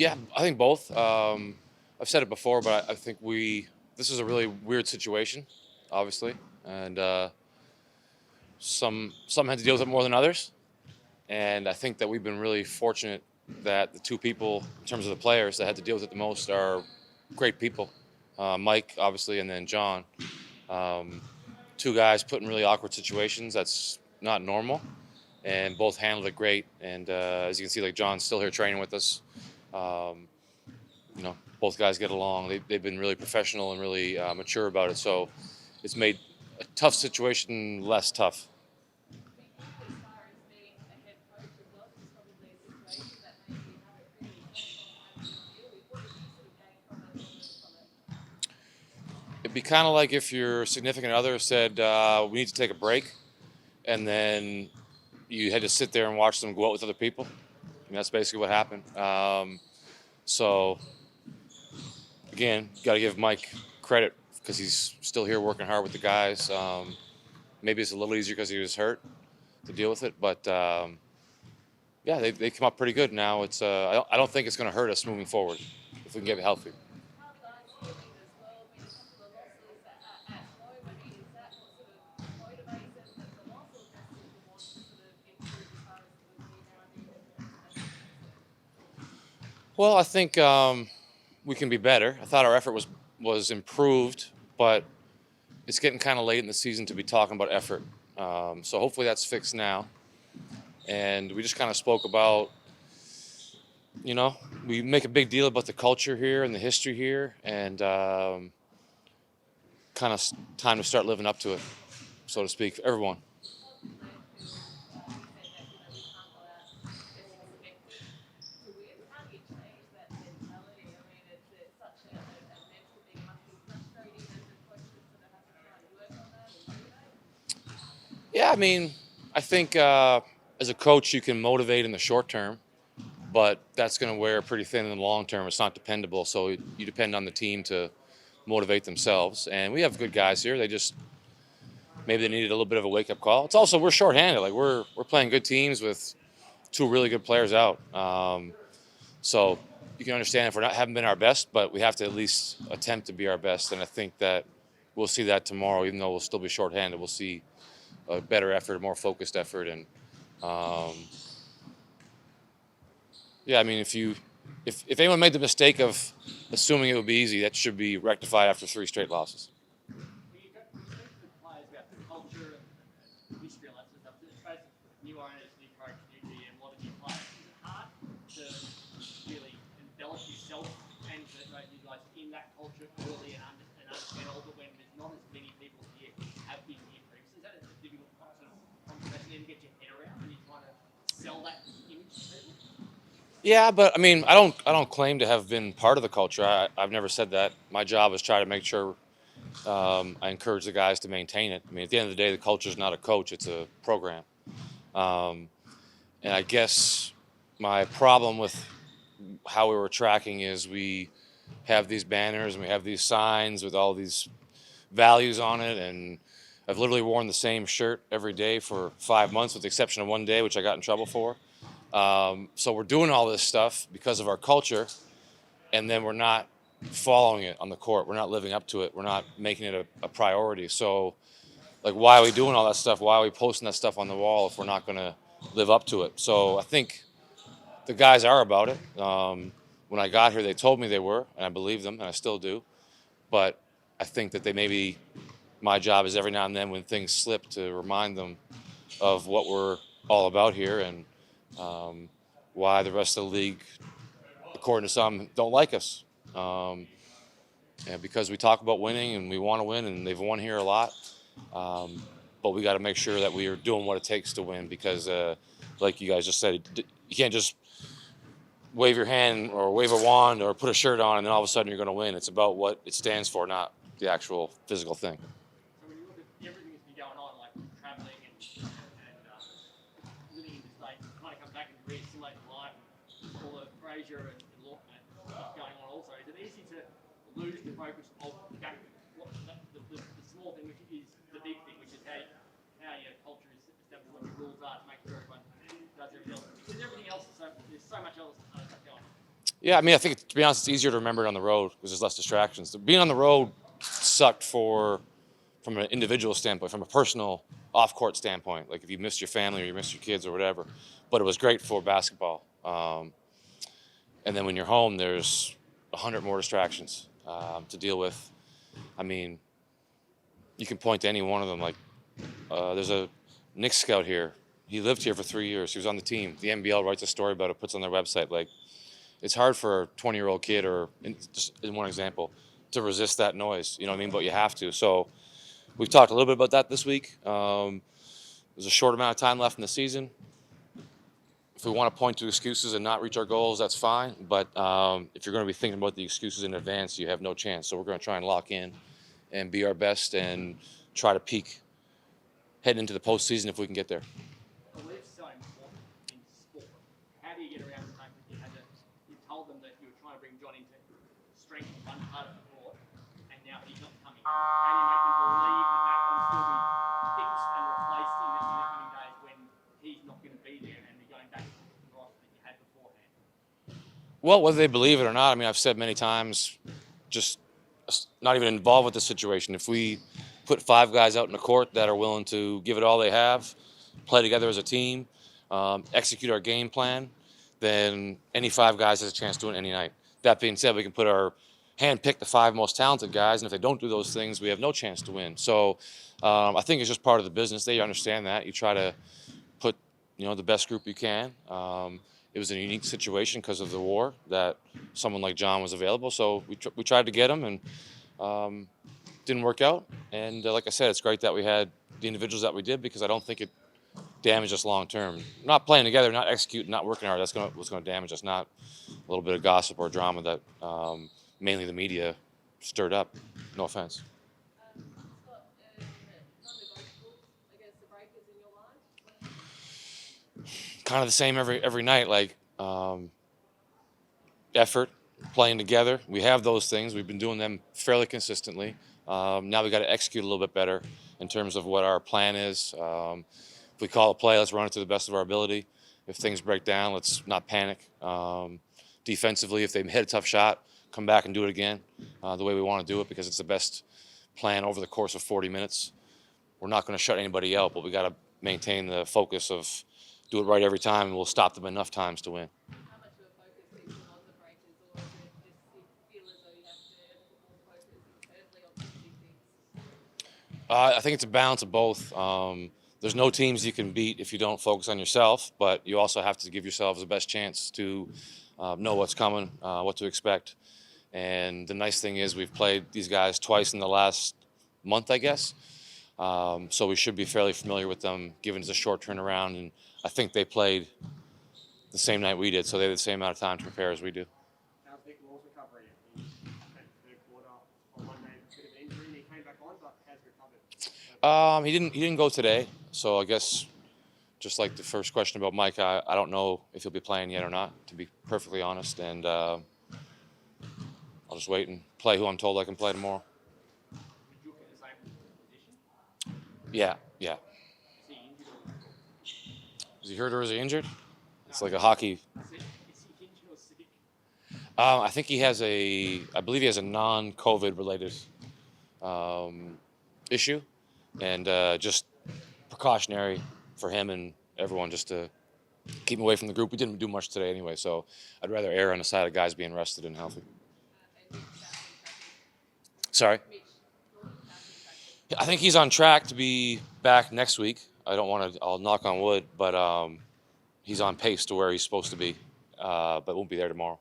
Yeah, I think both. I've said it before, but I think this is a really weird situation, obviously, and some had to deal with it more than others. And I think that we've been really fortunate that the two people, in terms of the players that had to deal with it the most, are great people. Mike, obviously, and then John. Um, Two guys put in really awkward situations. That's not normal, and both handled it great. And as you can see, like John's still here training with us. Um, Both guys get along. They've been really professional and really mature about it. So it's made a tough situation less tough. It'd be kind of like if your significant other said, "We need to take a break," and then you had to sit there and watch them go out with other people. And that's basically what happened. So again, got to give Mike credit because he's still here working hard with the guys. Maybe it's a little easier because he was hurt to deal with it, but yeah, they come up pretty good now. I don't think it's going to hurt us moving forward if we can get healthy. Well, I think we can be better. I thought our effort was improved, but it's getting kind of late in the season to be talking about effort. So hopefully that's fixed now. And we just kind of spoke about, we make a big deal about the culture here and the history here, and kind of time to start living up to it, so to speak, for everyone. Yeah, I mean, I think as a coach, you can motivate in the short term, but that's going to wear pretty thin in the long term. It's not dependable, so you depend on the team to motivate themselves. And we have good guys here. They just maybe they needed a little bit of a wake up call. It's also we're shorthanded. Like we're playing good teams with two really good players out. So you can understand if haven't been our best, but we have to at least attempt to be our best. And I think that we'll see that tomorrow, even though we'll still be shorthanded. We'll see a better effort, a more focused effort, and um, yeah, I mean, if anyone made the mistake of assuming it would be easy, that should be rectified after three straight losses. You speak to the players about the culture and history and that sort of stuff. It's basically new owners, new coach, new GM, a lot of new players. Is it hard to really envelop yourself and you guys in that culture early and understand all, but when there's not as many people here have been here previously? Is that a difficult sort of conversation to get your head around when you're trying to sell that image to people? Yeah, but I mean, I don't claim to have been part of the culture. I've never said that. My job is try to make sure I encourage the guys to maintain it. I mean, at the end of the day, the culture is not a coach; it's a program. Um, and I guess my problem with how we were tracking is we have these banners and we have these signs with all these values on it, and I've literally worn the same shirt every day for 5 months, with the exception of one day, which I got in trouble for. So we're doing all this stuff because of our culture, and then we're not following it on the court. We're not living up to it. We're not making it a priority. So, like, why are we doing all that stuff? Why are we posting that stuff on the wall if we're not going to live up to it? So I think the guys are about it. When I got here, they told me they were, and I believe them, and I still do. But I think that my job is every now and then when things slip to remind them of what we're all about here, and um, why the rest of the league, according to some, don't like us. Um, and because we talk about winning and we want to win, and they've won here a lot. Um, but we got to make sure that we are doing what it takes to win because, like you guys just said, you can't just wave your hand or wave a wand or put a shirt on and then all of a sudden you're going to win. It's about what it stands for, not the actual physical thing. So when you look at everything that's been going on, like travelling and living in the States, kind of come back and re-assimilate life, all the Fraser and law stuff going on also, is it easy to lose the focus of that, the small thing, which is the big thing, which is how your culture is established, what your rules are to make sure everyone does everything else? Because everything else, there's so much else stuff going on. Yeah, I mean, I think to be honest, it's easier to remember it on the road because there's less distractions. Being on the road sucked from an individual standpoint, from a personal off-court standpoint. Like if you missed your family or you missed your kids or whatever, but it was great for basketball. And then when you're home, there's 100 more distractions to deal with. I mean, you can point to any one of them. Like there's a Knicks scout here. He lived here for 3 years. He was on the team. The NBL writes a story about it, puts it on their website. Like it's hard for a 20-year-old kid, or just in one example, to resist that noise. You know what I mean? But you have to. So we've talked a little bit about that this week. There's a short amount of time left in the season. If we want to point to excuses and not reach our goals, that's fine. But if you're going to be thinking about the excuses in advance, you have no chance. So we're going to try and lock in and be our best and try to peak heading into the postseason if we can get there. Belief's so important in sport. How do you get around the fact that you told them that you were trying to bring John into strength one part of the court, and now he's not coming? How do you make them believe that that can still be fixed and replaced in the coming days when he's not going to be there and they're going back to the roster that you had beforehand? Well, whether they believe it or not, I mean, I've said many times, just not even involved with the situation. If we put 5 guys out in the court that are willing to give it all they have, play together as a team, execute our game plan, then any 5 guys has a chance to win any night. That being said, we can put our handpick the 5 most talented guys, and if they don't do those things, we have no chance to win. So I think it's just part of the business. They understand that. You try to put the best group you can. It was a unique situation because of the war that someone like John was available. So we tried to get him, and didn't work out. And like I said, it's great that we had the individuals that we did because I don't think it damaged us long term. Not playing together, not executing, not working hard, that's what's going to damage us, not a little bit of gossip or drama that mainly the media stirred up. No offense. Scott, non-negotiables against the Breakers in your mind? Kind of the same every night, like effort, playing together. We have those things. We've been doing them fairly consistently. Now we got to execute a little bit better in terms of what our plan is. If we call a play, let's run it to the best of our ability. If things break down, let's not panic. Defensively, if they hit a tough shot, come back and do it again the way we want to do it because it's the best plan over the course of 40 minutes. We're not going to shut anybody out, but we got to maintain the focus of do it right every time, and we'll stop them enough times to win. How much of a focus is it on the Breakers, or is it just you feel as though you have to put more focus internally on fixing things? I think it's a balance of both. There's no teams you can beat if you don't focus on yourself, but you also have to give yourselves the best chance to know what's coming, what to expect. And the nice thing is we've played these guys twice in the last month, I guess. So we should be fairly familiar with them, given it's a short turnaround. And I think they played the same night we did, so they had the same amount of time to prepare as we do. How's Nick Moore's recovery? He spent the third quarter on Monday with a bit of injury and he came back on, but has recovered. He didn't go today, so I guess just like the first question about Mike, I don't know if he'll be playing yet or not, to be perfectly honest. And I'll just wait and play who I'm told I can play tomorrow. Would you look at the same position? Yeah. Is he injured or Is he hurt or is he injured? It's like a hockey. is he injured or sick? I think I believe he has a non-COVID related issue, and just precautionary for him and everyone just to keep him away from the group. We didn't do much today anyway, so I'd rather err on the side of guys being rested and healthy. And Mitch has been Sorry. tracking. Mitch Norton has been tracking. I think he's on track to be back next week. I'll knock on wood, but he's on pace to where he's supposed to be, but won't be there tomorrow.